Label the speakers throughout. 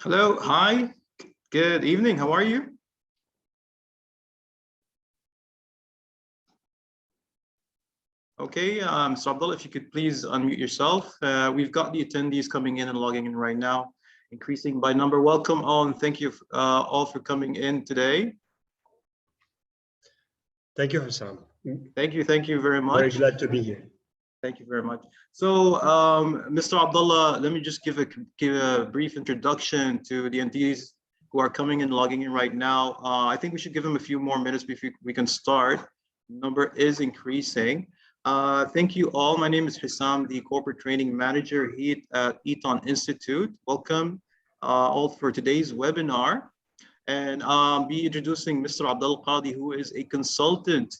Speaker 1: Hello, hi, good evening. How are you? Okay, so Abdallah, if you could please unmute yourself. We've got the attendees coming in and logging in right now, increasing by number. Welcome all, and thank you all for coming in today.
Speaker 2: Thank you, Hussam.
Speaker 1: Thank you very much.
Speaker 2: Very glad to be here.
Speaker 1: Thank you very much. So, Mr. Abdallah, let me just give a brief introduction to the attendees who are coming in, logging in right now. I think we should give them a few more minutes before we can start. The number is increasing. Thank you all. My name is Hussam, the Corporate Training Manager here at Eton Institute. Welcome all for today's webinar. And I'll be introducing Mr. Abdallah Kadi, who is a consultant,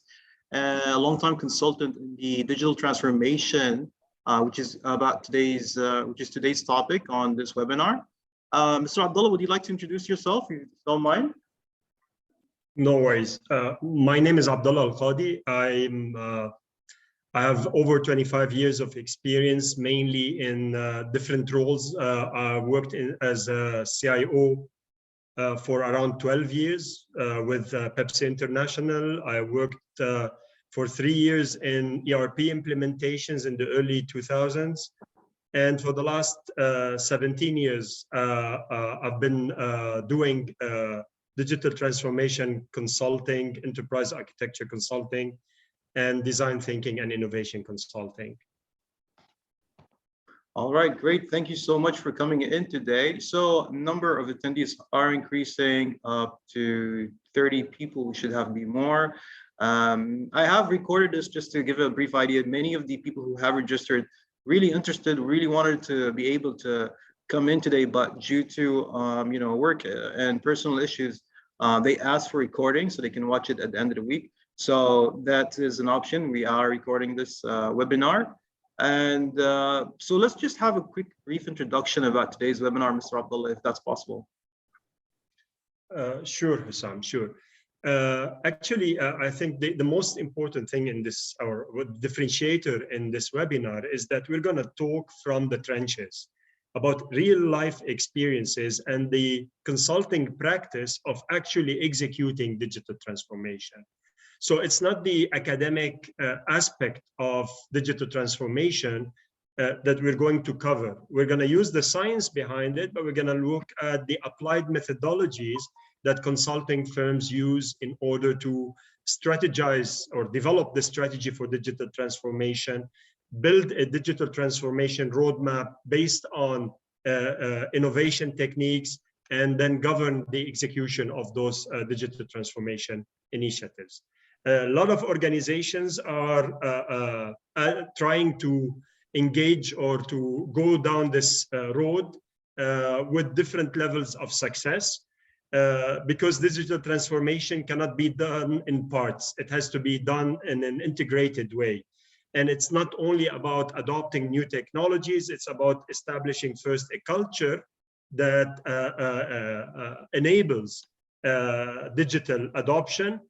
Speaker 1: a long-time consultant in the digital transformation, which is today's topic on this webinar. Mr. Abdallah, would you like to introduce yourself, if you don't mind?
Speaker 2: No worries. My name is Abdallah Al-Qadi. I have over 25 years of experience, mainly in different roles. I worked as a CIO for around 12 years with Pepsi International. I worked for 3 years in ERP implementations in the early 2000s. And for the last 17 years, I've been doing digital transformation consulting, enterprise architecture consulting, and design thinking and innovation consulting.
Speaker 1: All right, great. Thank you so much for coming in today. So number of attendees are increasing up to 30 people. We should have be more. I have recorded this just to give a brief idea. Many of the people who have registered really interested, really wanted to be able to come in today, but due to work and personal issues, they asked for recording so they can watch it at the end of the week. So that is an option. We are recording this webinar. And so let's just have a quick, brief introduction about today's webinar, Mr. Abdallah, if that's possible.
Speaker 2: Sure, Hussam, sure. Actually, I think the most important thing in this, or differentiator in this webinar, is that we're going to talk from the trenches about real life experiences and the consulting practice of actually executing digital transformation. So it's not the academic aspect of digital transformation that we're going to cover. We're going to use the science behind it, but we're going to look at the applied methodologies that consulting firms use in order to strategize or develop the strategy for digital transformation, build a digital transformation roadmap based on innovation techniques, and then govern the execution of those digital transformation initiatives. A lot of organizations are trying to engage or to go down this road with different levels of success because digital transformation cannot be done in parts. It has to be done in an integrated way. And it's not only about adopting new technologies, it's about establishing first a culture that enables digital adoption,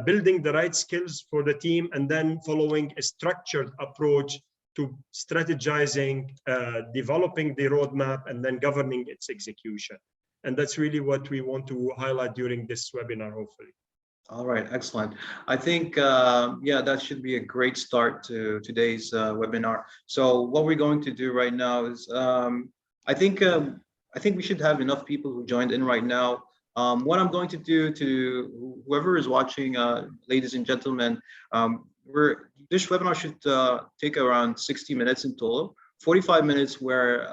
Speaker 2: building the right skills for the team, and then following a structured approach to strategizing, developing the roadmap, and then governing its execution. And that's really what we want to highlight during this webinar, hopefully.
Speaker 1: All right, excellent. I think, yeah, that should be a great start to today's webinar. So what we're going to do right now is, I think we should have enough people who joined in right now. What I'm going to do to whoever is watching, ladies and gentlemen, this webinar should take around 60 minutes in total. 45 minutes where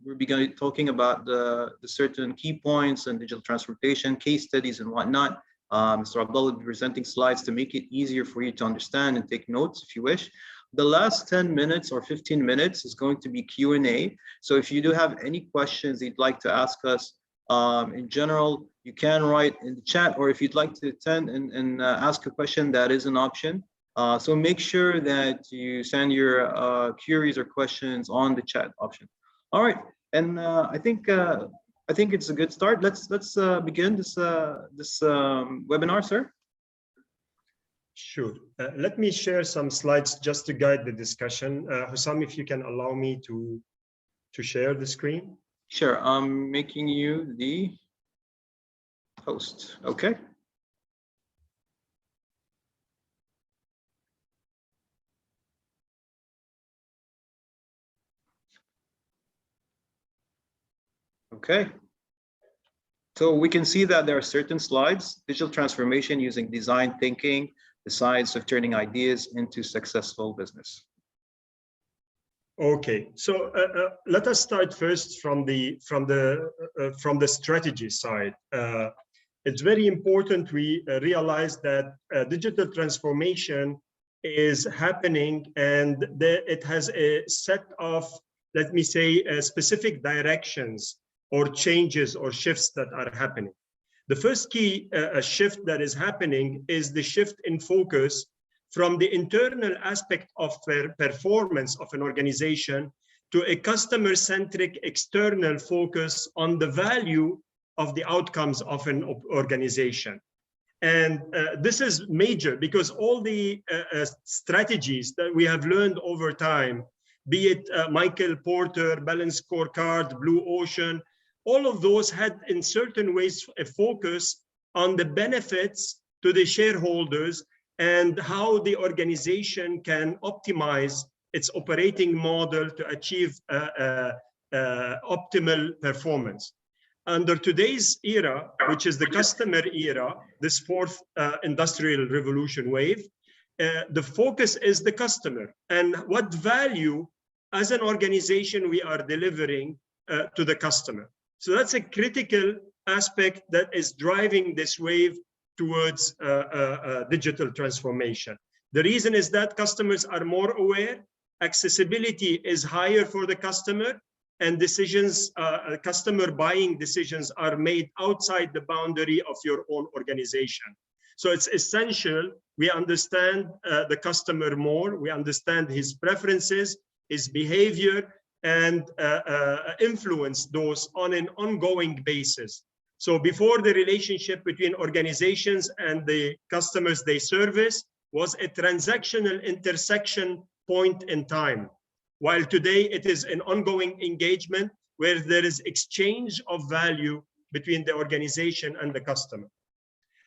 Speaker 1: we're beginning talking about the certain key points and digital transformation, case studies and whatnot. Mr. Abdallah will be presenting slides to make it easier for you to understand and take notes if you wish. The last 10 minutes or 15 minutes is going to be Q&A. So if you do have any questions you'd like to ask us, in general, you can write in the chat, or if you'd like to attend and ask a question, that is an option. So make sure that you send your queries or questions on the chat option. All right, and I think it's a good start. Let's begin this webinar, sir.
Speaker 2: Sure. Let me share some slides just to guide the discussion. Hussam, if you can allow me to share the screen.
Speaker 1: Sure, I'm making you the host. Okay. Okay. So we can see that there are certain slides, digital transformation using design thinking, the science of turning ideas into successful business.
Speaker 2: Okay, so let us start first from the strategy side. It's very important we realize that digital transformation is happening, and it has a set of, let me say, specific directions or changes or shifts that are happening. The first key shift that is happening is the shift in focus from the internal aspect of performance of an organization to a customer-centric external focus on the value of the outcomes of an organization. And this is major because all the strategies that we have learned over time, be it Michael Porter, Balanced Scorecard, Blue Ocean, all of those had in certain ways a focus on the benefits to the shareholders and how the organization can optimize its operating model to achieve optimal performance. Under today's era, which is the customer era, this fourth industrial revolution wave, the focus is the customer and what value as an organization we are delivering to the customer. So that's a critical aspect that is driving this wave towards digital transformation. The reason is that customers are more aware, accessibility is higher for the customer, and decisions, customer buying decisions are made outside the boundary of your own organization. So it's essential we understand the customer more, we understand his preferences, his behavior, and influence those on an ongoing basis. So before, the relationship between organizations and the customers they service was a transactional intersection point in time, while today it is an ongoing engagement where there is exchange of value between the organization and the customer.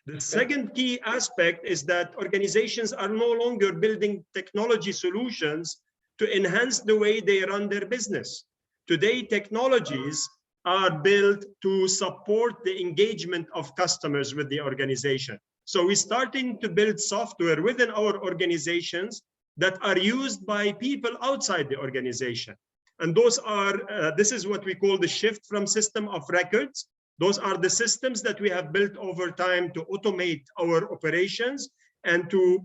Speaker 2: The second key aspect is that organizations are no longer building technology solutions to enhance the way they run their business. Today, technologies are built to support the engagement of customers with the organization. So we're starting to build software within our organizations that are used by people outside the organization. And those are, this is what we call the shift from system of records. Those are the systems that we have built over time to automate our operations and to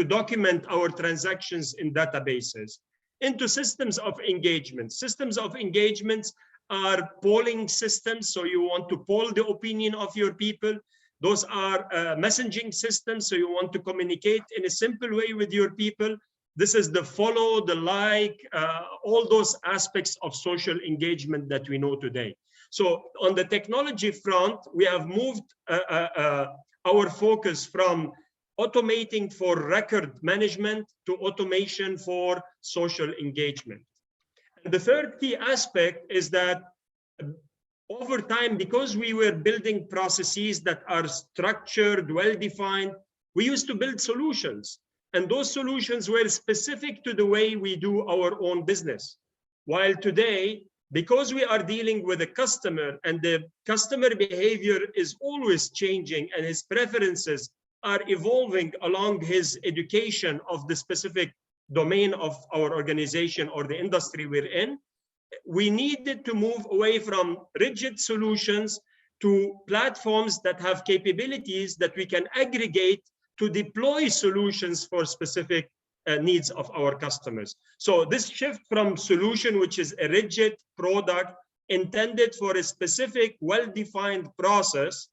Speaker 2: document our transactions in databases, into systems of engagement. Systems of engagements are polling systems, so you want to poll the opinion of your people. Those are messaging systems, so you want to communicate in a simple way with your people. This is the follow, the like, all those aspects of social engagement that we know today. So on the technology front, we have moved our focus from automating for record management to automation for social engagement. And the third key aspect is that over time, because we were building processes that are structured, well-defined, we used to build solutions. And those solutions were specific to the way we do our own business. While today, because we are dealing with a customer and the customer behavior is always changing and his preferences are evolving along his education of the specific domain of our organization or the industry we're in, we needed to move away from rigid solutions to platforms that have capabilities that we can aggregate to deploy solutions for specific needs of our customers. So this shift from solution, which is a rigid product intended for a specific well-defined process,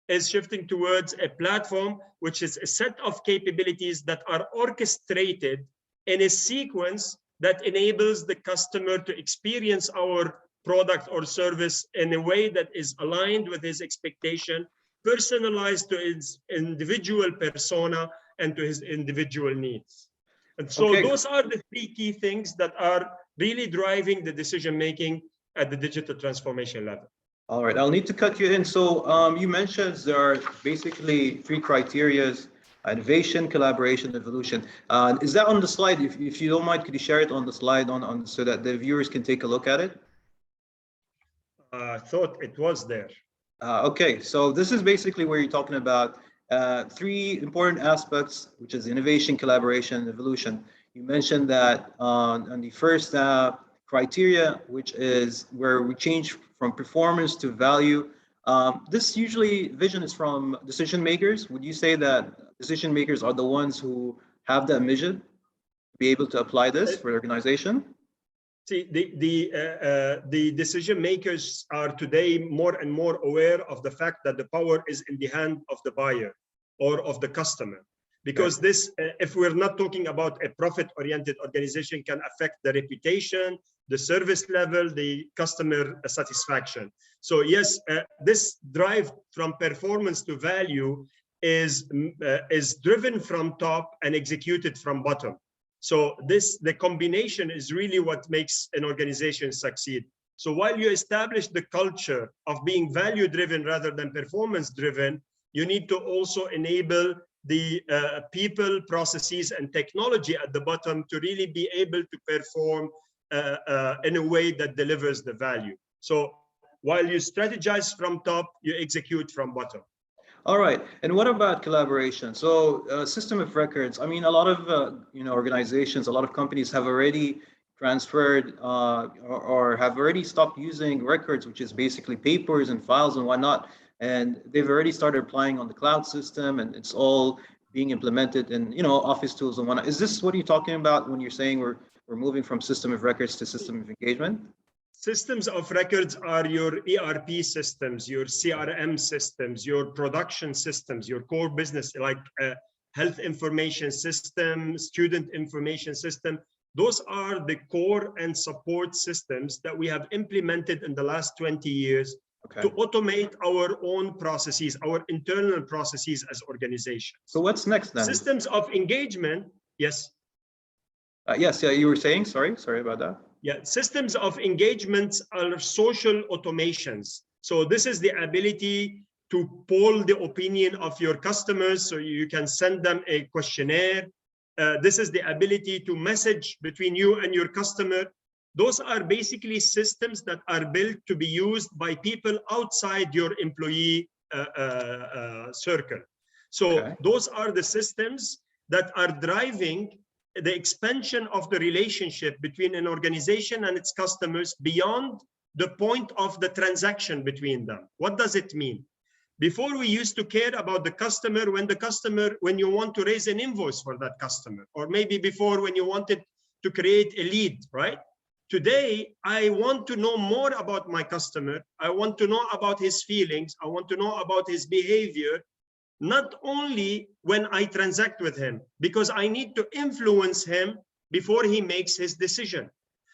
Speaker 2: is shifting towards a platform, which is a set of capabilities that are orchestrated in a sequence that enables the customer to experience our product or service in a way that is aligned with his expectation, personalized to his individual persona and to his individual needs. And so those are the three key things that are really driving the decision-making at the digital transformation level.
Speaker 1: All right, I'll need to cut you in. So you mentioned there are basically three criterias: innovation, collaboration, evolution. Is that on the slide? If you don't mind, could you share it on the slide on so that the viewers can take a look at it?
Speaker 2: I thought it was there.
Speaker 1: Okay, so this is basically where you're talking about three important aspects, which is innovation, collaboration, and evolution. You mentioned that on the first criteria, which is where we change from performance to value. This usually vision is from decision makers. Would you say that decision makers are the ones who have that vision to be able to apply this for the organization?
Speaker 2: See, the decision makers are today more and more aware of the fact that the power is in the hand of the buyer or of the customer. Because this, if we're not talking about a profit-oriented organization, can affect the reputation, the service level, the customer satisfaction. So yes, this drive from performance to value is driven from top and executed from bottom. So the combination is really what makes an organization succeed. So while you establish the culture of being value-driven rather than performance-driven, you need to also enable the people, processes, and technology at the bottom to really be able to perform in a way that delivers the value. So while you strategize from top, you execute from bottom.
Speaker 1: All right, and what about collaboration? So system of records, I mean, a lot of organizations, a lot of companies have already transferred or have already stopped using records, which is basically papers and files and whatnot. And they've already started applying on the cloud system, and it's all being implemented in office tools and whatnot. Is this what you're talking about when you're saying we're moving from system of records to system of engagement?
Speaker 2: Systems of records are your ERP systems, your CRM systems, your production systems, your core business, like health information system, student information system. Those are the core and support systems that we have implemented in the last 20 years to automate our own processes, our internal processes as organizations.
Speaker 1: So what's next then?
Speaker 2: Systems of engagement, yes.
Speaker 1: Yes, yeah, you were saying, sorry about that.
Speaker 2: Yeah, systems of engagements are social automations. So this is the ability to poll the opinion of your customers, so you can send them a questionnaire. This is the ability to message between you and your customer. Those are basically systems that are built to be used by people outside your employee circle. So those are the systems that are driving the expansion of the relationship between an organization and its customers beyond the point of the transaction between them. What does it mean? Before, we used to care about the customer when you want to raise an invoice for that customer, or maybe before when you wanted to create a lead, right? Today, I want to know more about my customer. I want to know about his feelings. I want to know about his behavior, not only when I transact with him, because I need to influence him before he makes his decision.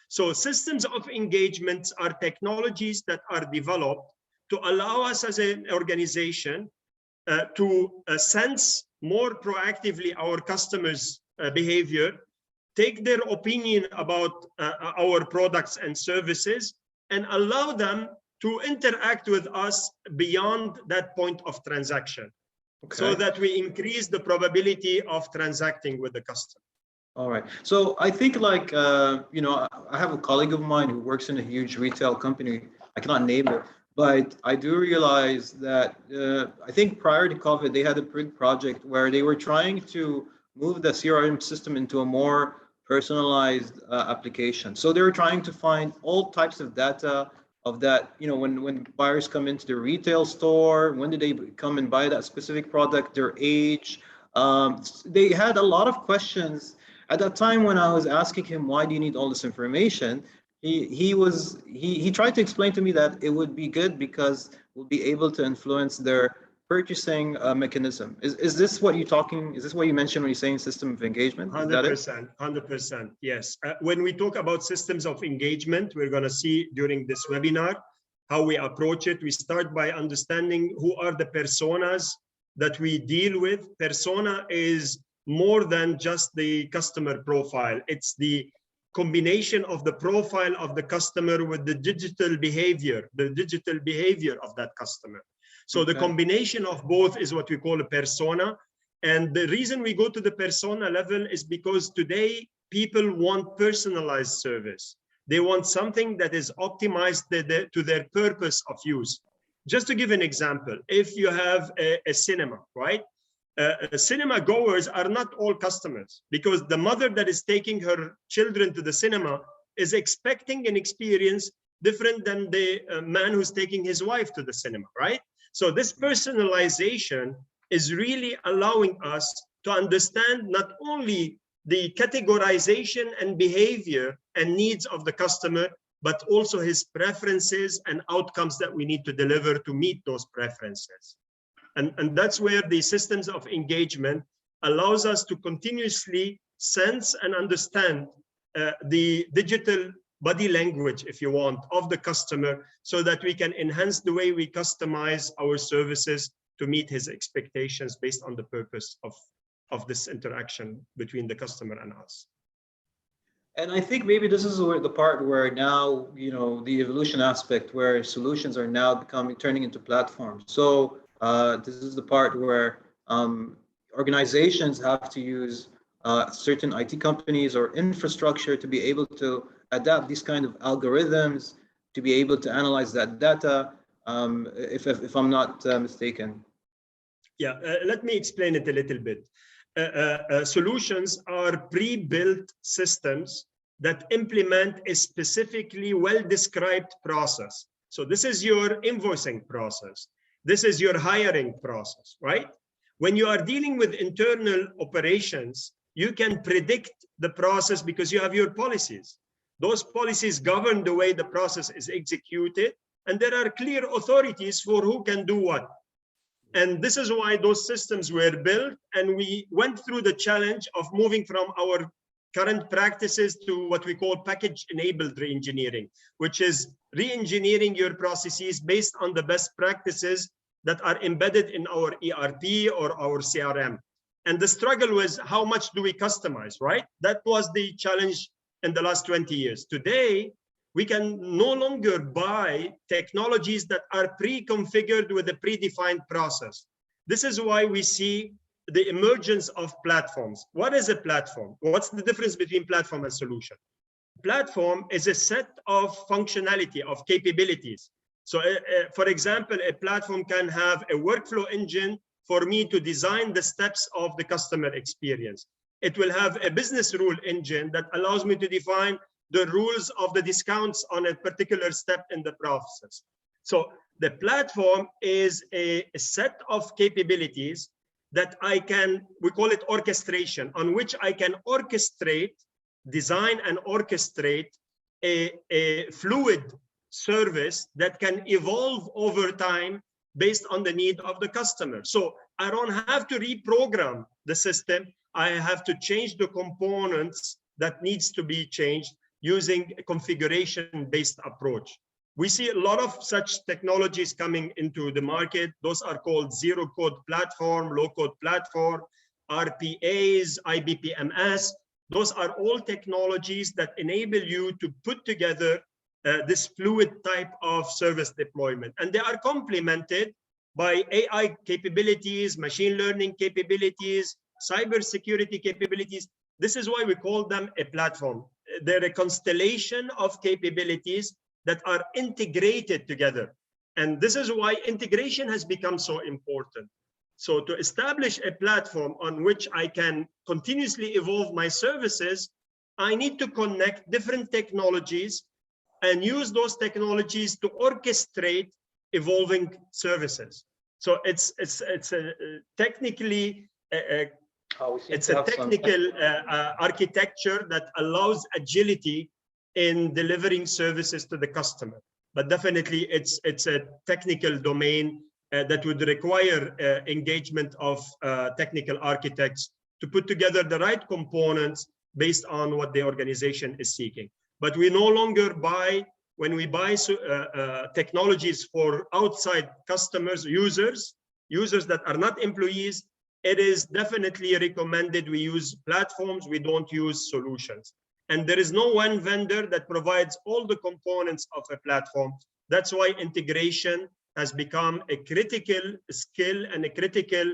Speaker 2: So systems of engagements are technologies that are developed to allow us as an organization to sense more proactively our customers' behavior, take their opinion about our products and services, and allow them to interact with us beyond that point of transaction. So that we increase the probability of transacting with the customer.
Speaker 1: All right. So I think like, I have a colleague of mine who works in a huge retail company. I cannot name it, but I do realize that I think prior to COVID, they had a big project where they were trying to move the CRM system into a more personalized application. So they were trying to find all types of data of that, when buyers come into the retail store, when did they come and buy that specific product, their age. They had a lot of questions. At that time when I was asking him, why do you need all this information? He tried to explain to me that it would be good because we'll be able to influence their purchasing mechanism. Is this what you're talking? Is this what you mentioned when you're saying system of engagement?
Speaker 2: 100%, 100%, yes. When we talk about systems of engagement, we're going to see during this webinar how we approach it. We start by understanding who are the personas that we deal with. Persona is more than just the customer profile. It's the combination of the profile of the customer with the digital behavior of that customer. So the combination of both is what we call a persona. And the reason we go to the persona level is because today people want personalized service. They want something that is optimized to their purpose of use. Just to give an example, if you have a cinema, right? Cinema goers are not all customers, because the mother that is taking her children to the cinema is expecting an experience different than the man who's taking his wife to the cinema, right? So this personalization is really allowing us to understand not only the categorization and behavior and needs of the customer, but also his preferences and outcomes that we need to deliver to meet those preferences. And that's where the systems of engagement allows us to continuously sense and understand the digital body language, if you want, of the customer, so that we can enhance the way we customize our services to meet his expectations based on the purpose of this interaction between the customer and us.
Speaker 1: And I think maybe this is where the part where now, you know, the evolution aspect where solutions are now turning into platforms. So this is the part where organizations have to use certain IT companies or infrastructure to be able to adapt these kind of algorithms, to be able to analyze that data, if I'm not mistaken.
Speaker 2: Yeah, let me explain it a little bit. Solutions are pre-built systems that implement a specifically well-described process. So this is your invoicing process. This is your hiring process, right? When you are dealing with internal operations, you can predict the process because you have your policies. Those policies govern the way the process is executed, and there are clear authorities for who can do what. And this is why those systems were built, and we went through the challenge of moving from our current practices to what we call package-enabled re-engineering, which is re-engineering your processes based on the best practices that are embedded in our ERP or our CRM. And the struggle was, how much do we customize, right? That was the challenge in the last 20 years. Today, we can no longer buy technologies that are pre-configured with a predefined process. This is why we see the emergence of platforms. What is a platform? What's the difference between platform and solution? Platform is a set of functionality, of capabilities. So for example, a platform can have a workflow engine for me to design the steps of the customer experience. It will have a business rule engine that allows me to define the rules of the discounts on a particular step in the process. So the platform is a set of capabilities that we call it orchestration, on which I can orchestrate, design and orchestrate a fluid service that can evolve over time based on the need of the customer. So I don't have to reprogram the system. I have to change the components that needs to be changed using a configuration-based approach. We see a lot of such technologies coming into the market. Those are called zero-code platform, low-code platform, RPAs, IBPMS. Those are all technologies that enable you to put together this fluid type of service deployment. And they are complemented by AI capabilities, machine learning capabilities, cybersecurity capabilities. This is why we call them a platform. They're a constellation of capabilities that are integrated together. And this is why integration has become so important. So to establish a platform on which I can continuously evolve my services, I need to connect different technologies and use those technologies to orchestrate evolving services. So it's a technically it's a technical architecture that allows agility in delivering services to the customer. But definitely it's a technical domain that would require engagement of technical architects to put together the right components based on what the organization is seeking. But we no longer buy, when we buy technologies for outside customers, users that are not employees, it is definitely recommended we use platforms, we don't use solutions. And there is no one vendor that provides all the components of a platform. That's why integration has become a critical skill and a critical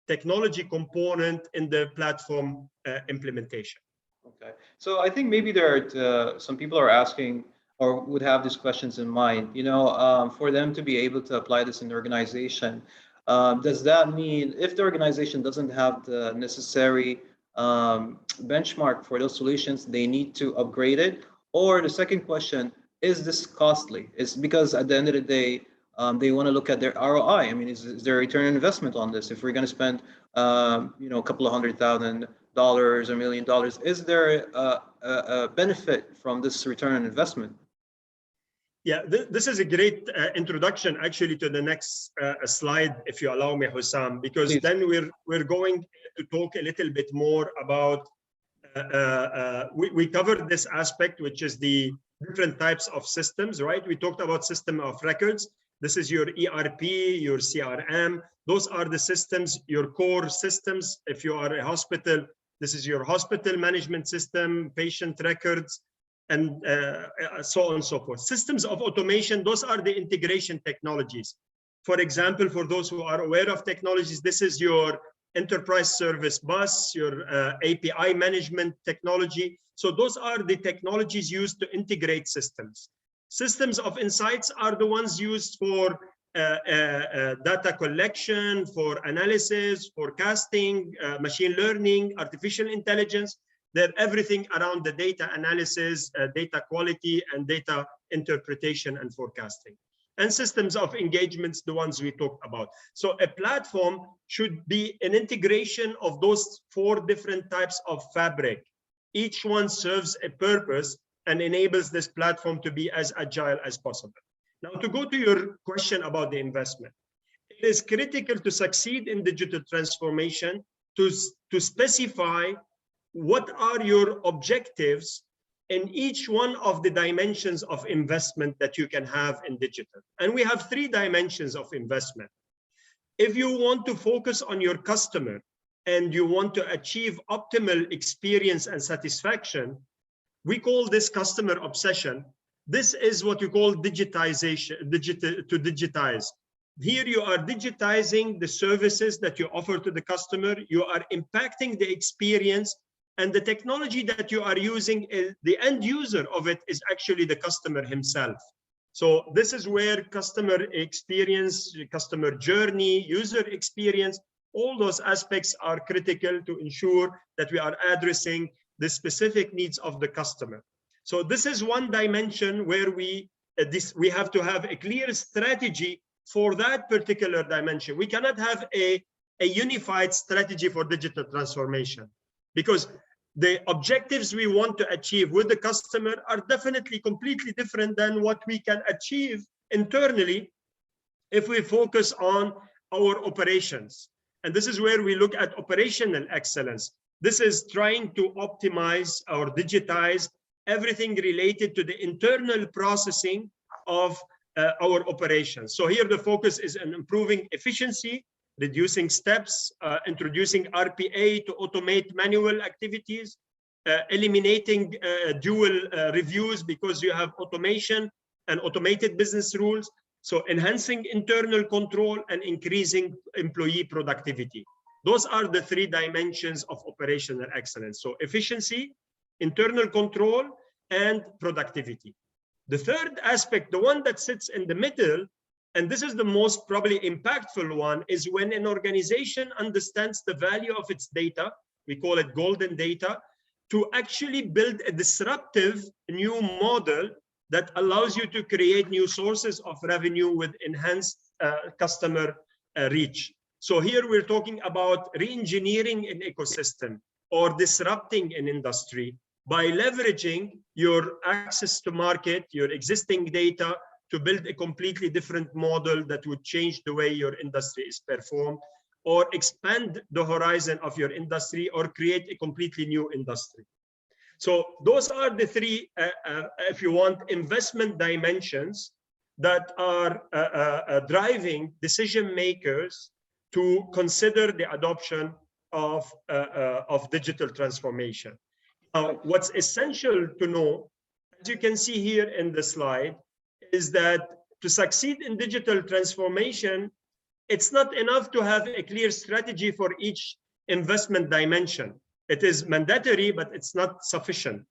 Speaker 2: technology component in the platform implementation.
Speaker 1: Okay, so I think maybe there are some people are asking or would have these questions in mind. For them to be able to apply this in the organization, does that mean if the organization doesn't have the necessary benchmark for those solutions, they need to upgrade it? Or the second question, is this costly? It's because at the end of the day, they want to look at their ROI. I mean, is there a return on investment on this? If we're going to spend, a couple of $100,000 or $1 million, is there a benefit from this return on investment?
Speaker 2: Yeah, this is a great introduction actually to the next slide, if you allow me, Hussam, because
Speaker 1: Please.
Speaker 2: then we're going to talk a little bit more about, we covered this aspect, which is the different types of systems, right? We talked about system of records. This is your ERP, your CRM. Those are the systems, your core systems. If you are a hospital, this is your hospital management system, patient records, and so on and so forth. Systems of automation, those are the integration technologies. For example, for those who are aware of technologies, this is your enterprise service bus, your API management technology. So those are the technologies used to integrate systems. Systems of insights are the ones used for data collection, for analysis, forecasting, machine learning, artificial intelligence. They're everything around the data analysis, data quality, and data interpretation and forecasting. And systems of engagements, the ones we talked about. So a platform should be an integration of those 4 different types of fabric. Each one serves a purpose and enables this platform to be as agile as possible. Now, to go to your question about the investment, it is critical to succeed in digital transformation to specify what are your objectives in each one of the dimensions of investment that you can have in digital. And we have 3 dimensions of investment. If you want to focus on your customer and you want to achieve optimal experience and satisfaction, we call this customer obsession. This is what you call digitization, to digitize. Here you are digitizing the services that you offer to the customer. You are impacting the experience, and the technology that you are using, the end user of it is actually the customer himself. So this is where customer experience, customer journey, user experience, all those aspects are critical to ensure that we are addressing the specific needs of the customer. So this is one dimension where we have to have a clear strategy for that particular dimension. We cannot have a unified strategy for digital transformation, because the objectives we want to achieve with the customer are definitely completely different than what we can achieve internally if we focus on our operations. And this is where we look at operational excellence. This is trying to optimize or digitize everything related to the internal processing of our operations. So here the focus is on improving efficiency, reducing steps, introducing RPA to automate manual activities, eliminating dual reviews because you have automation and automated business rules. So enhancing internal control and increasing employee productivity. Those are the 3 dimensions of operational excellence. So efficiency, internal control, and productivity. The third aspect, the one that sits in the middle, and this is the most probably impactful one, is when an organization understands the value of its data, we call it golden data, to actually build a disruptive new model that allows you to create new sources of revenue with enhanced customer reach. So here we're talking about re-engineering an ecosystem or disrupting an industry by leveraging your access to market, your existing data, to build a completely different model that would change the way your industry is performed, or expand the horizon of your industry, or create a completely new industry. So those are the 3, if you want, investment dimensions that are driving decision makers to consider the adoption of digital transformation. What's essential to know, as you can see here in the slide, is that to succeed in digital transformation, it's not enough to have a clear strategy for each investment dimension. It is mandatory, but it's not sufficient.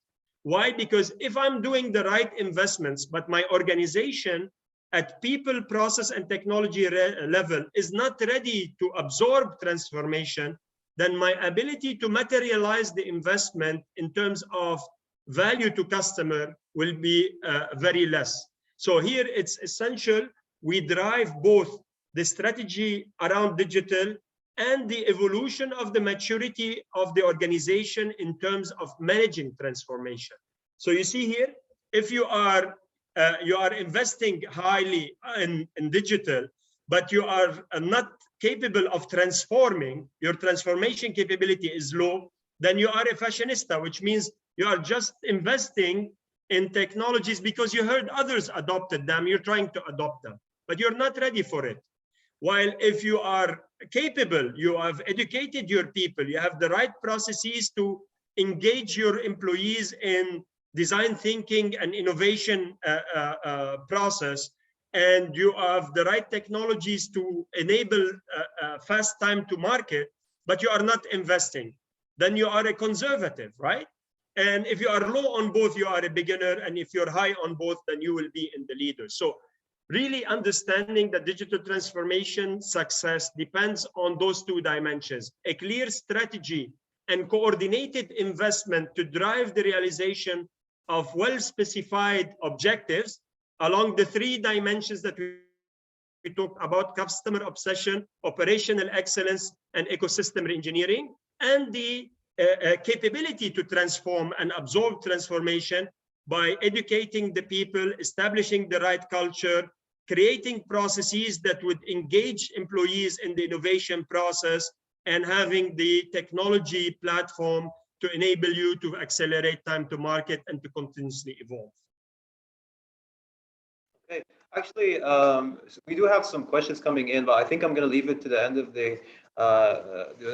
Speaker 2: Why? Because if I'm doing the right investments, but my organization at people, process, and technology level is not ready to absorb transformation, then my ability to materialize the investment in terms of value to customer will be very less. So here it's essential we drive both the strategy around digital and the evolution of the maturity of the organization in terms of managing transformation. So you see here, if you are investing highly in digital, but you are not capable of transforming, your transformation capability is low, then you are a fashionista, which means you are just investing in technologies because you heard others adopted them, you're trying to adopt them, but you're not ready for it. While if you are capable, you have educated your people, you have the right processes to engage your employees in design thinking and innovation process, and you have the right technologies to enable fast time to market, but you are not investing, then you are a conservative, right? And if you are low on both, you are a beginner, and if you're high on both, then you will be in the leaders. So really understanding that digital transformation success depends on those two dimensions: a clear strategy and coordinated investment to drive the realization of well-specified objectives along the three dimensions that we talked about: customer obsession, operational excellence, and ecosystem reengineering, and the capability to transform and absorb transformation by educating the people, establishing the right culture, creating processes that would engage employees in the innovation process, and having the technology platform to enable you to accelerate time to market and to continuously evolve.
Speaker 1: Okay, actually, we do have some questions coming in, but I think I'm going to leave it to the end of the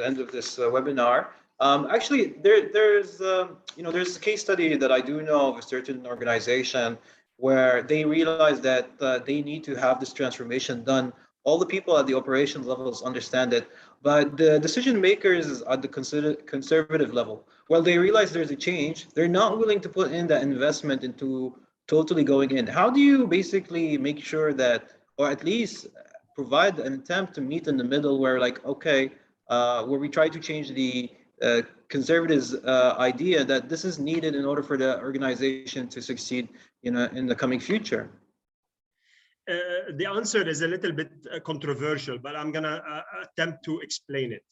Speaker 1: end of this webinar. Actually, there's a case study that I do know of a certain organization where they realize that they need to have this transformation done. All the people at the operations levels understand it, but the decision makers at the conservative level, well, they realize there's a change, they're not willing to put in that investment into totally going in. How do you basically make sure that, or at least provide an attempt to meet in the middle where, like, okay, where we try to change the conservatives' idea that this is needed in order for the organization to succeed in the coming future?
Speaker 2: The answer is a little bit controversial, but I'm going to attempt to explain it.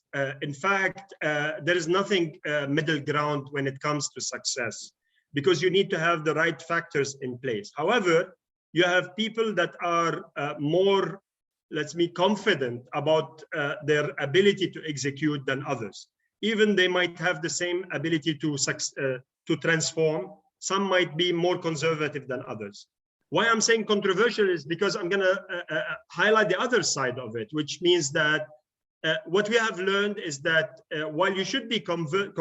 Speaker 2: In fact, there is nothing middle ground when it comes to success, because you need to have the right factors in place. However, you have people that are more, let's be confident about their ability to execute than others. Even they might have the same ability to transform. Some might be more conservative than others. Why I'm saying controversial is because I'm going to highlight the other side of it, which means that what we have learned is that while you should be confident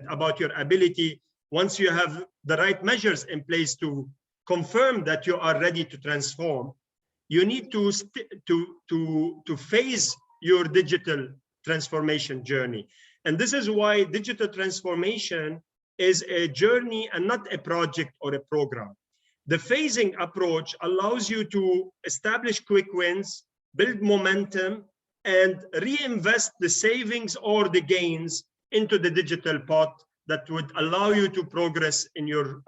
Speaker 2: about your ability, once you have the right measures in place to confirm that you are ready to transform, you need to phase your digital transformation journey. And this is why digital transformation is a journey and not a project or a program. The phasing approach allows you to establish quick wins, build momentum, and reinvest the savings or the gains into the digital pot that would allow you to progress in your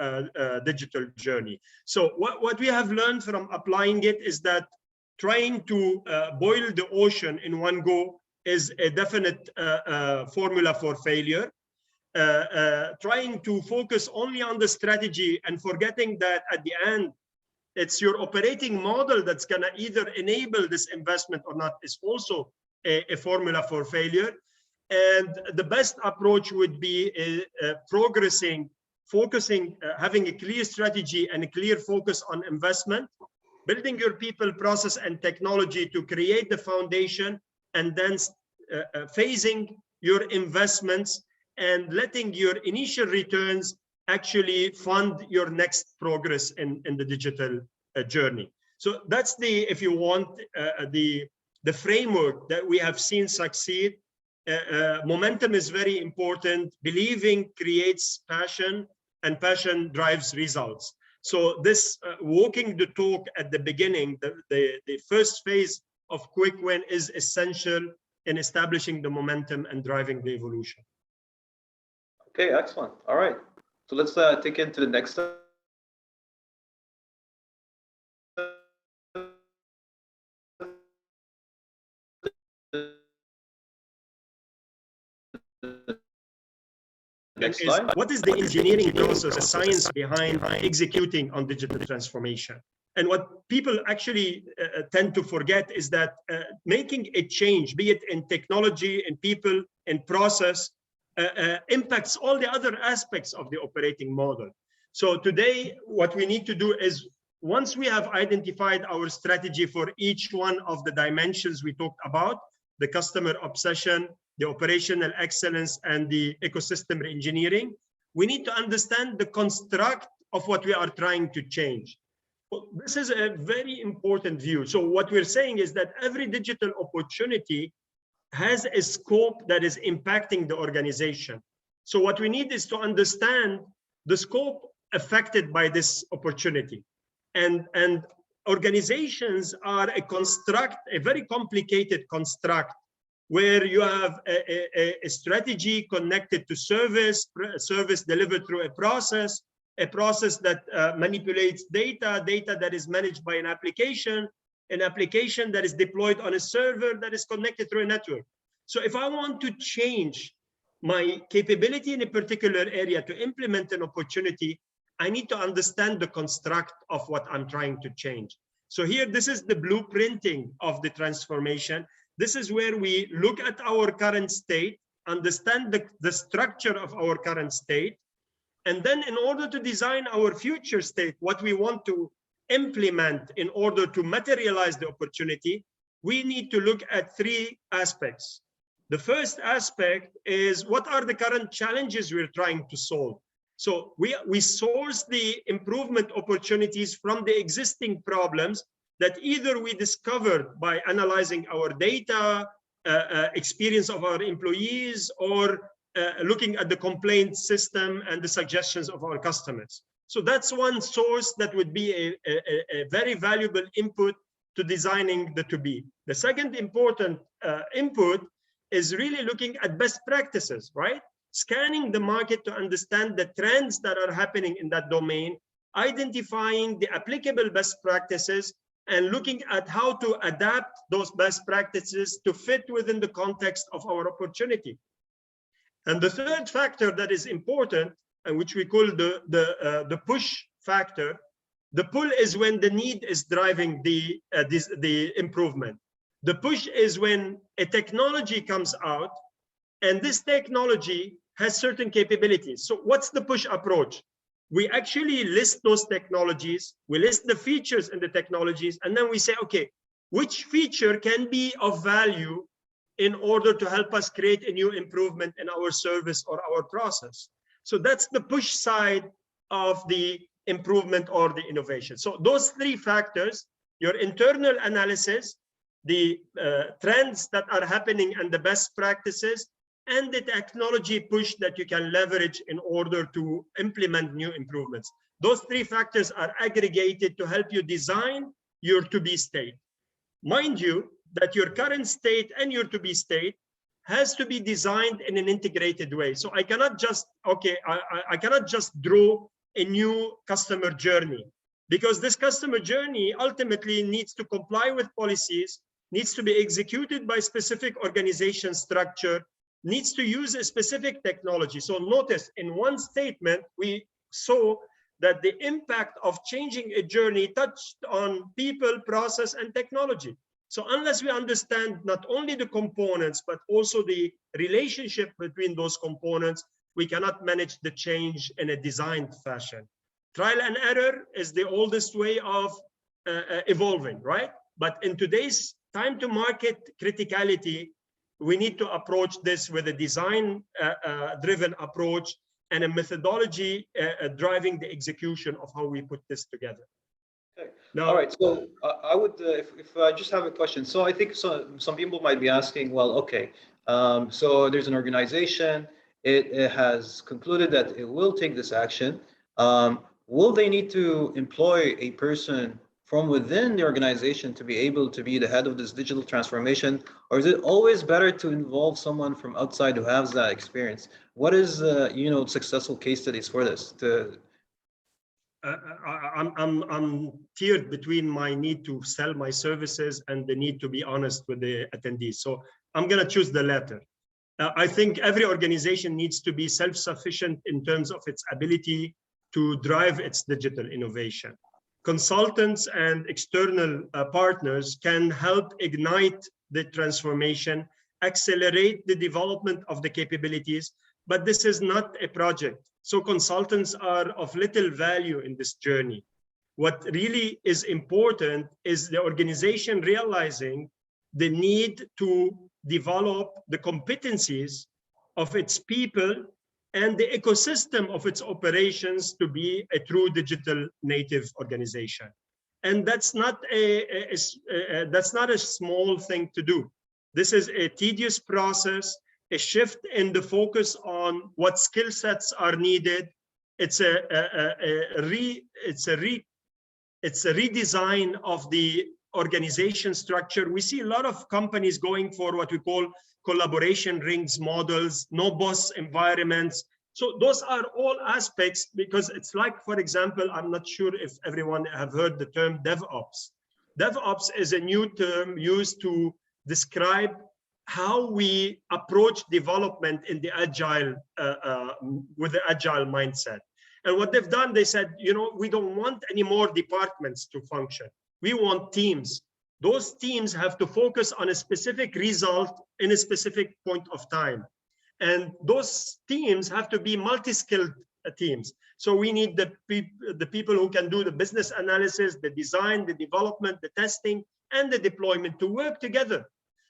Speaker 2: digital journey. So what we have learned from applying it is that trying to boil the ocean in one go is a definite formula for failure. Trying to focus only on the strategy and forgetting that at the end, it's your operating model that's going to either enable this investment or not is also a formula for failure. And the best approach would be progressing, focusing, having a clear strategy and a clear focus on investment, building your people, process, and technology to create the foundation, and then phasing your investments and letting your initial returns actually fund your next progress in the digital journey. So that's the, if you want, the framework that we have seen succeed. Momentum is very important. Believing creates passion, and passion drives results. So this walking the talk at the beginning, the first phase of quick win is essential in establishing the momentum and driving the evolution.
Speaker 1: Okay, excellent. All right. So let's take it to the next step. Next slide.
Speaker 2: What is the engineering process, the science behind executing on digital transformation? And what people actually tend to forget is that making a change, be it in technology, in people, in process, impacts all the other aspects of the operating model. So today, what we need to do is, once we have identified our strategy for each one of the dimensions we talked about, the customer obsession, the operational excellence, and the ecosystem reengineering, we need to understand the construct of what we are trying to change. Well, this is a very important view. So what we're saying is that every digital opportunity has a scope that is impacting the organization. So what we need is to understand the scope affected by this opportunity. And organizations are a construct, a very complicated construct, where you have a strategy connected to service delivered through a process that manipulates data that is managed by an application that is deployed on a server that is connected through a network. So if I want to change my capability in a particular area to implement an opportunity, I need to understand the construct of what I'm trying to change. So here, this is the blueprinting of the transformation. This is where we look at our current state, understand the structure of our current state, and then in order to design our future state, what we want to implement in order to materialize the opportunity, we need to look at three aspects. The first aspect is, what are the current challenges we're trying to solve? So we source the improvement opportunities from the existing problems that either we discovered by analyzing our data, experience of our employees, or looking at the complaint system and the suggestions of our customers. So that's one source that would be a very valuable input to designing the to-be. The second important input is really looking at best practices, right? Scanning the market to understand the trends that are happening in that domain, identifying the applicable best practices, and looking at how to adapt those best practices to fit within the context of our opportunity. And the third factor that is important, and which we call the push factor, the pull is when the need is driving the improvement. The push is when a technology comes out, and this technology has certain capabilities. So what's the push approach? We actually list those technologies, we list the features in the technologies, and then we say, okay, which feature can be of value in order to help us create a new improvement in our service or our process? So that's the push side of the improvement or the innovation. So those three factors, your internal analysis, the trends that are happening and the best practices, and the technology push that you can leverage in order to implement new improvements. Those three factors are aggregated to help you design your to-be state. Mind you, that your current state and your to-be state has to be designed in an integrated way. So I cannot just, I cannot just draw a new customer journey, because this customer journey ultimately needs to comply with policies, needs to be executed by specific organization structure, needs to use a specific technology. So notice in one statement, we saw that the impact of changing a journey touched on people, process, and technology. So unless we understand not only the components, but also the relationship between those components, we cannot manage the change in a designed fashion. Trial and error is the oldest way of evolving, right? But in today's time to market criticality, we need to approach this with a design-driven approach and a methodology driving the execution of how we put this together.
Speaker 1: Okay.
Speaker 2: Now,
Speaker 1: all right. So I would, if I just have a question. So I think some people might be asking, well, okay, so there's an organization. It has concluded that it will take this action. Will they need to employ a person from within the organization to be able to be the head of this digital transformation, or is it always better to involve someone from outside who has that experience? What is, successful case studies for this?
Speaker 2: I'm tiered between my need to sell my services and the need to be honest with the attendees. So I'm going to choose the latter. I think every organization needs to be self-sufficient in terms of its ability to drive its digital innovation. Consultants and external partners can help ignite the transformation, accelerate the development of the capabilities, but this is not a project. So consultants are of little value in this journey. What really is important is the organization realizing the need to develop the competencies of its people and the ecosystem of its operations to be a true digital native organization. And that's not a small thing to do. This is a tedious process, a shift in the focus on what skill sets are needed. It's a redesign of the organization structure. We see a lot of companies going for what we call collaboration rings models, no boss environments. So those are all aspects, because it's like, for example, I'm not sure if everyone have heard the term DevOps. DevOps is a new term used to describe how we approach development in the agile, with the agile mindset. And what they've done, they said, we don't want any more departments to function. We want teams. Those teams have to focus on a specific result in a specific point of time. And those teams have to be multi-skilled teams. So we need the people who can do the business analysis, the design, the development, the testing, and the deployment to work together.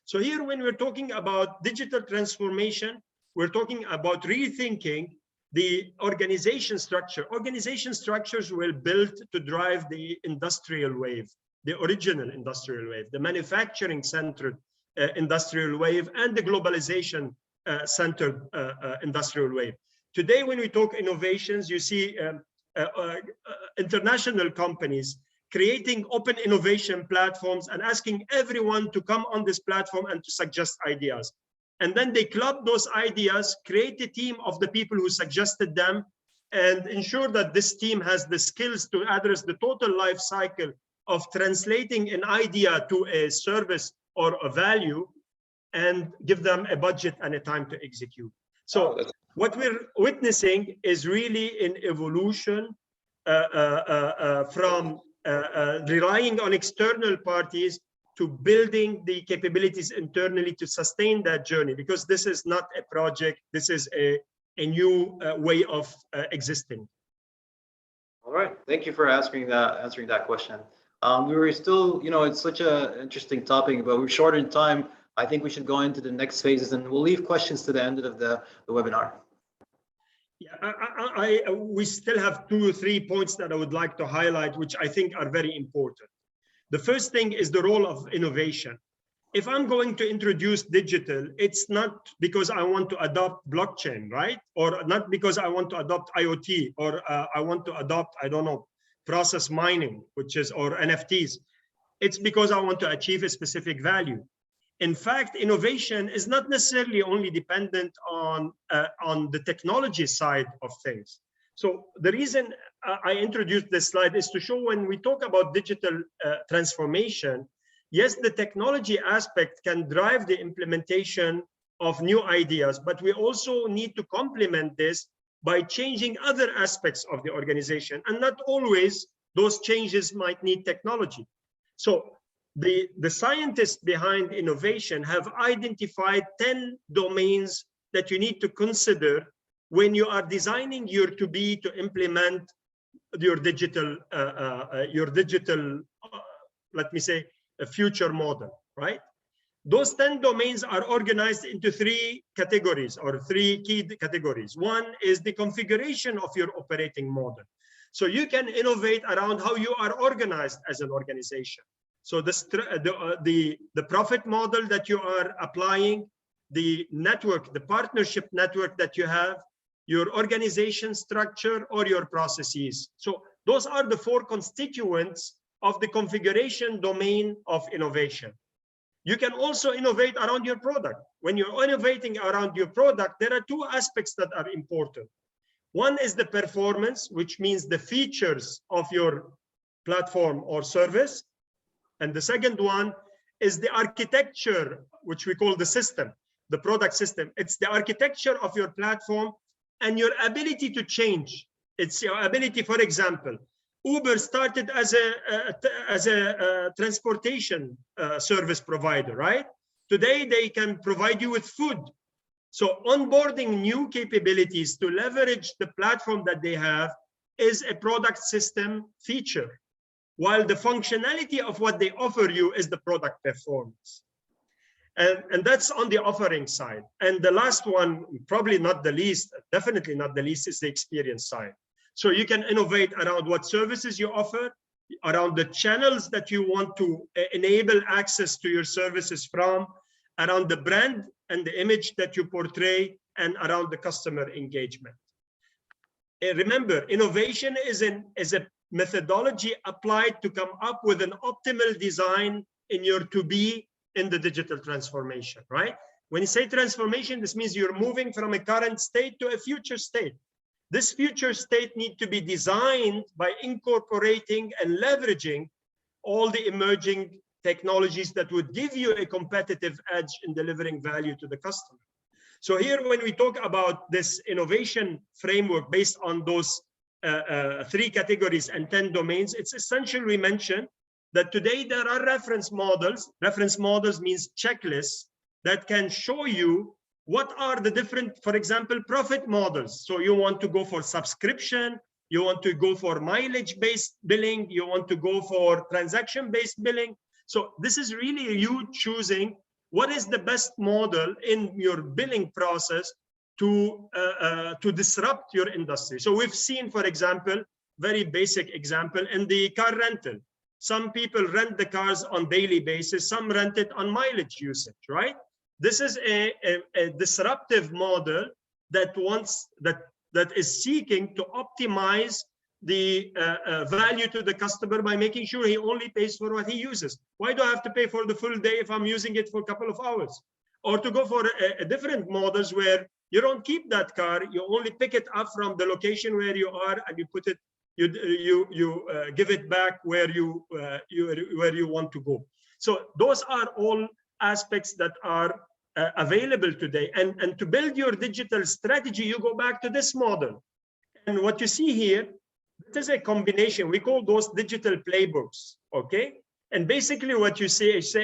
Speaker 2: So here, when we're talking about digital transformation, we're talking about rethinking the organization structure. Organization structures were built to drive the industrial wave, the original industrial wave, the manufacturing-centered industrial wave, and the globalization-centered industrial wave. Today, when we talk innovations, you see international companies creating open innovation platforms and asking everyone to come on this platform and to suggest ideas. And then they club those ideas, create a team of the people who suggested them, and ensure that this team has the skills to address the total life cycle of translating an idea to a service or a value, and give them a budget and a time to execute. So what we're witnessing is really an evolution from relying on external parties to building the capabilities internally to sustain that journey, because this is not a project, this is a new way of existing.
Speaker 1: All right, thank you for answering that question. We were still, it's such an interesting topic, but we're short in time. I think we should go into the next phases, and we'll leave questions to the end of the webinar.
Speaker 2: Yeah, we still have 2 or 3 points that I would like to highlight, which I think are very important. The first thing is the role of innovation. If I'm going to introduce digital, it's not because I want to adopt blockchain, right? Or not because I want to adopt IoT, or I want to adopt, I don't know, process mining, or NFTs. It's because I want to achieve a specific value. In fact, innovation is not necessarily only dependent on the technology side of things. So the reason I introduced this slide is to show, when we talk about digital transformation, yes, the technology aspect can drive the implementation of new ideas, but we also need to complement this by changing other aspects of the organization. And not always those changes might need technology. So the scientists behind innovation have identified 10 domains that you need to consider when you are designing your to-be to implement your digital, let me say, a future model, right? Those 10 domains are organized into 3 categories or 3 key categories. One is the configuration of your operating model. So you can innovate around how you are organized as an organization. So the profit model that you are applying, the network, the partnership network that you have, your organization structure, or your processes. So those are the 4 constituents of the configuration domain of innovation. You can also innovate around your product. When you're innovating around your product, there are 2 aspects that are important. One is the performance, which means the features of your platform or service. And the second one is the architecture, which we call the system, the product system. It's the architecture of your platform and your ability to change. It's your ability, for example, Uber started as a transportation service provider, right? Today, they can provide you with food. So onboarding new capabilities to leverage the platform that they have is a product system feature, while the functionality of what they offer you is the product performance. And that's on the offering side. And the last one, probably not the least, definitely not the least, is the experience side. So you can innovate around what services you offer, around the channels that you want to enable access to your services from, around the brand and the image that you portray, and around the customer engagement. And remember, innovation is a methodology applied to come up with an optimal design in your to-be in the digital transformation, right? When you say transformation, this means you're moving from a current state to a future state. This future state needs to be designed by incorporating and leveraging all the emerging technologies that would give you a competitive edge in delivering value to the customer. So here, when we talk about this innovation framework based on those 3 categories and 10 domains, it's essentially we mentioned that today there are reference models. Reference models means checklists that can show you what are the different, for example, profit models. So you want to go for subscription, you want to go for mileage-based billing, you want to go for transaction-based billing. So this is really you choosing what is the best model in your billing process to disrupt your industry. So we've seen, for example, very basic example in the car rental. Some people rent the cars on daily basis, some rent it on mileage usage, right? This is a disruptive model that is seeking to optimize the value to the customer by making sure he only pays for what he uses. Why do I have to pay for the full day if I'm using it for a couple of hours? Or to go for a different models where you don't keep that car, you only pick it up from the location where you are and you put it, you give it back where you want to go. So those are all aspects that are available today. And to build your digital strategy, you go back to this model. And what you see here, it is a combination. We call those digital playbooks, okay? And basically what you say is,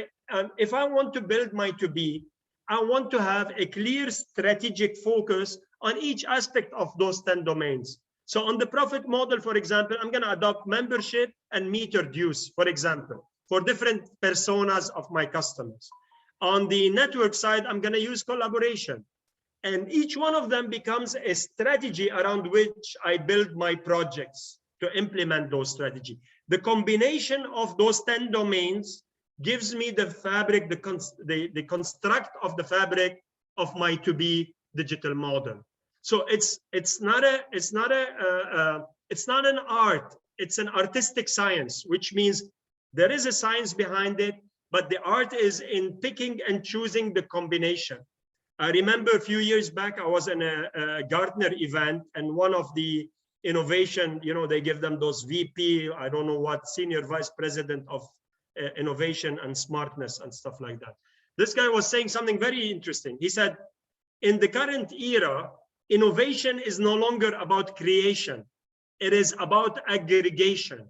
Speaker 2: if I want to build my to-be, I want to have a clear strategic focus on each aspect of those 10 domains. So on the profit model, for example, I'm going to adopt membership and meter dues, for example, for different personas of my customers. On the network side, I'm going to use collaboration. And each one of them becomes a strategy around which I build my projects to implement those strategies. The combination of those 10 domains gives me the fabric, the construct of the fabric of my to-be digital model. So it's not an art, it's an artistic science, which means there is a science behind it, but the art is in picking and choosing the combination. I remember a few years back, I was in a Gartner event, and one of the innovation, you know, they give them those VP, I don't know what, senior vice president of innovation and smartness and stuff like that. This guy was saying something very interesting. He said, in the current era, innovation is no longer about creation. It is about aggregation.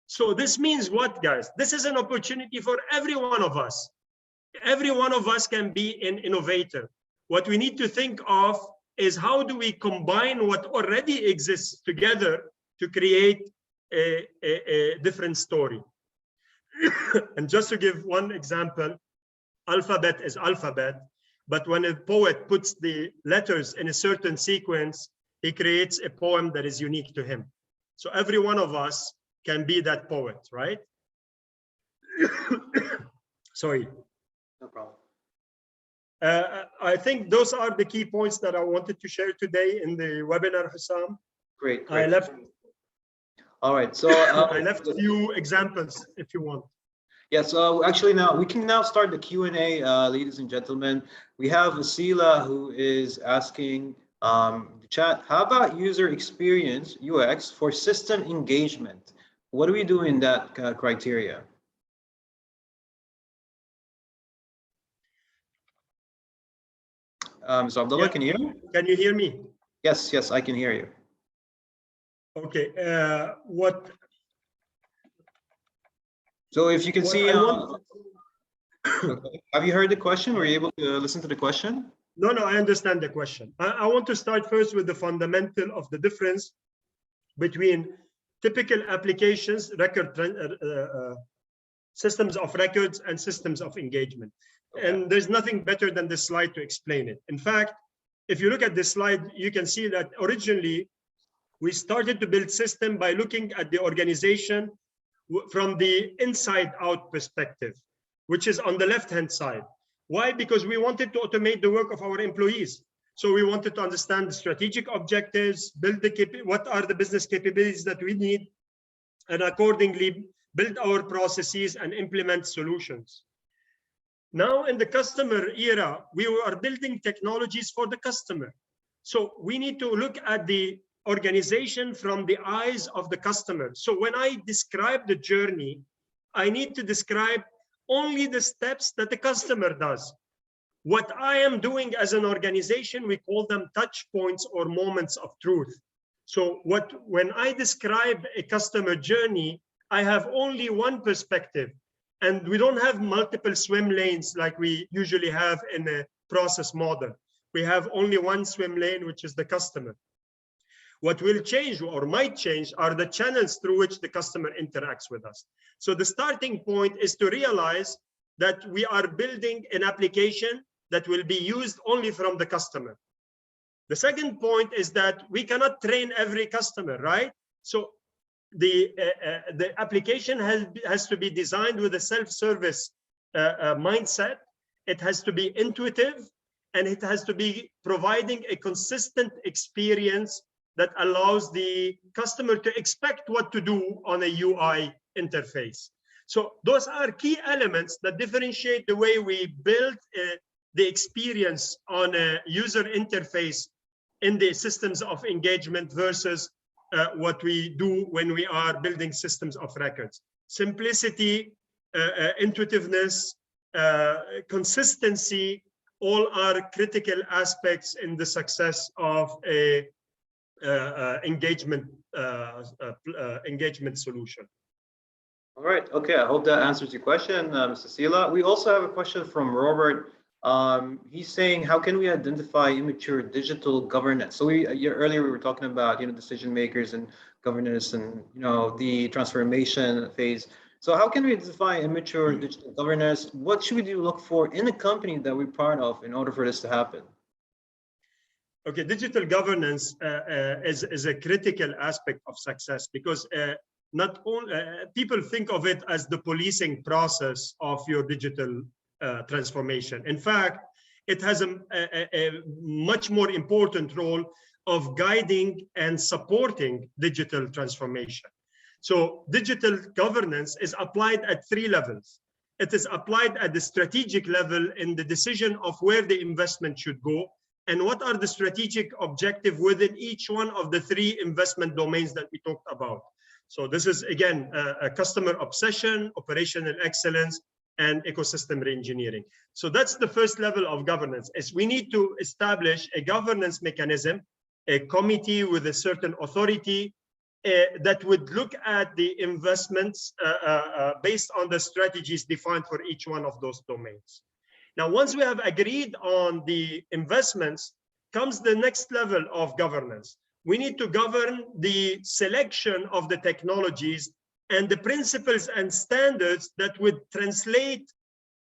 Speaker 2: So this means what, guys? This is an opportunity for every one of us. Every one of us can be an innovator. What we need to think of is how do we combine what already exists together to create a different story. And just to give one example, alphabet is alphabet, but when a poet puts the letters in a certain sequence, he creates a poem that is unique to him. So every one of us can be that poet, right? Sorry.
Speaker 1: No problem.
Speaker 2: I think those are the key points that I wanted to share today in the webinar, Hussam.
Speaker 1: Great.
Speaker 2: I left.
Speaker 1: All right. So
Speaker 2: I left a few examples if you want.
Speaker 1: Yeah, so actually now we can now start the Q&A, ladies and gentlemen. We have Asila who is asking the chat, how about user experience, UX, for system engagement? What do we do in that criteria? So Abdallah,
Speaker 2: Yeah.
Speaker 1: can you hear me?
Speaker 2: Can you hear me?
Speaker 1: Yes, yes, I can hear you.
Speaker 2: Okay.
Speaker 1: So if you can see,
Speaker 2: okay.
Speaker 1: have you heard the question? Were you able to listen to the question?
Speaker 2: No, I understand the question. I want to start first with the fundamental of the difference between typical applications, systems of records, and systems of engagement. Okay. And there's nothing better than this slide to explain it. In fact, if you look at this slide, you can see that originally we started to build system by looking at the organization from the inside out perspective, which is on the left-hand side. Why? Because we wanted to automate the work of our employees. So we wanted to understand the strategic objectives, build what are the business capabilities that we need, and accordingly build our processes and implement solutions. Now in the customer era, we are building technologies for the customer. So we need to look at the organization from the eyes of the customer. So when I describe the journey, I need to describe only the steps that the customer does. What I am doing as an organization, we call them touch points or moments of truth. So when I describe a customer journey, I have only one perspective, and we don't have multiple swim lanes like we usually have in a process model. We have only one swim lane, which is the customer. What will change or might change are the channels through which the customer interacts with us. So the starting point is to realize that we are building an application that will be used only from the customer. The second point is that we cannot train every customer, right? So the application has to be designed with a self-service mindset. It has to be intuitive, and it has to be providing a consistent experience that allows the customer to expect what to do on a UI interface. So those are key elements that differentiate the way we build the experience on a user interface in the systems of engagement versus what we do when we are building systems of records. Simplicity, intuitiveness, consistency, all are critical aspects in the success of a engagement solution.
Speaker 1: All right. Okay. I hope that answers your question, Mr. Sila. We also have a question from Robert. He's saying, how can we identify immature digital governance? So earlier we were talking about, decision makers and governance and, the transformation phase. So how can we identify immature digital governance? What should we look for in a company that we're part of in order for this to happen?
Speaker 2: Okay, digital governance is a critical aspect of success because not only people think of it as the policing process of your digital transformation. In fact, it has a much more important role of guiding and supporting digital transformation. So digital governance is applied at 3 levels. It is applied at the strategic level in the decision of where the investment should go and what are the strategic objectives within each one of the 3 investment domains that we talked about. So this is, again, a customer obsession, operational excellence, and ecosystem reengineering. So that's the first level of governance, is we need to establish a governance mechanism, a committee with a certain authority that would look at the investments based on the strategies defined for each one of those domains. Now, once we have agreed on the investments, comes the next level of governance. We need to govern the selection of the technologies and the principles and standards that would translate